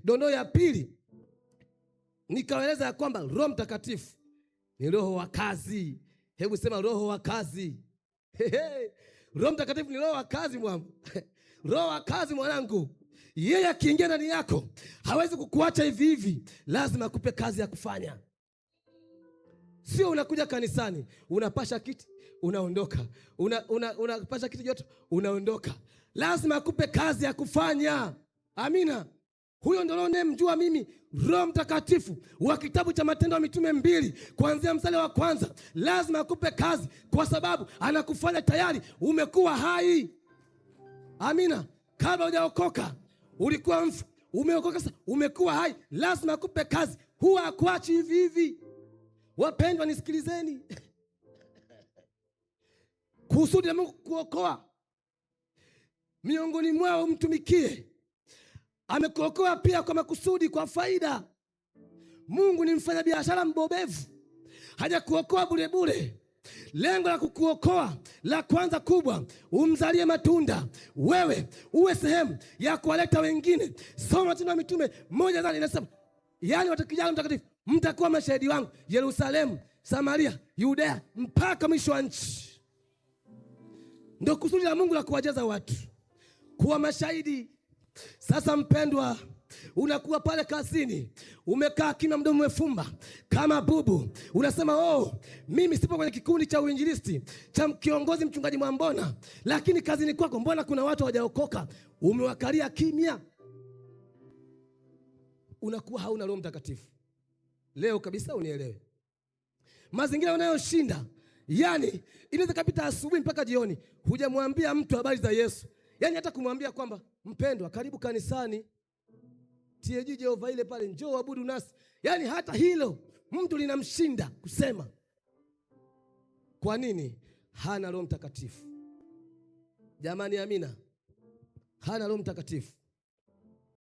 Dondoo ya pili nikaeleza ya kwamba Roho Mtakatifu ni roho wa kazi. Hebu sema roho wa kazi. Roho Mtakatifu ni roho wa kazi mwanangu. Roho wa kazi mwanangu. Yeye akiingia ndani yako hawezi kukuacha hivi hivi, lazima akupe kazi ya kufanya. Sio unakuja kanisani, unapasha kiti, unaondoka. Unapasha kiti joto, unaondoka. Lazima akupe kazi ya kufanya. Amina. Huyo ndio ninayemjua mimi, Roho Mtakatifu wa kitabu cha Matendo ya Mitume 2 kuanzia mstari wa 1. Lazima akupe kazi kwa sababu anakufanya tayari umekuwa hai. Amina. Kabla hujaokoka ulikuwa mfu, umeokoka sasa umekuwa hai. Lazima akupe kazi, huwa akuachi hivi hivi. Wapendwa nisikilizeni. Kusudi la Mungu kuokoa miongoni mwao mtumikie. Amekuokoa pia kwa makusudi, kwa faida. Mungu ni mfanyabiashara mbobevu. Hajakuokoa bure bure. Lengo la kukuokoa la kwanza kubwa, umzalie matunda. Wewe uwe sehemu ya kuwaleta wengine. Soma Matendo ya Mitume 1 inasema, yaani watakijana Mtakatifu mtakuwa mashahidi wangu Yerusalemu, Samaria, Yudea mpaka mwisho wa nchi. Ndio kusudi la Mungu la kuwajaza watu kuwa mashahidi. Sasa mpendwa, unakuwa pale kazini, umekaa kina mdomo umefumba kama bubu. Unasema mimi sipo kwenye kikundi cha uinjilisti cha kiongozi mchungaji Mwambona, lakini kazini kwako mbona kuna watu hawajaokoka? Umewakalia kimya. Unakuwa hauna Roho Mtakatifu. Leo kabisa unielewe. Mazingira unayoshinda, yani inaweza kapita asubuhi mpaka jioni hujamwambia mtu habari za Yesu. Yani hata kumwambia kwamba mpendwa, karibu kanisani TAG Jehova ile pale, njoo abudu nasi. Yani hata hilo mtu linamshinda kusema. Kwa nini? Hana Roho Mtakatifu. Jamani, amina. Hana Roho Mtakatifu.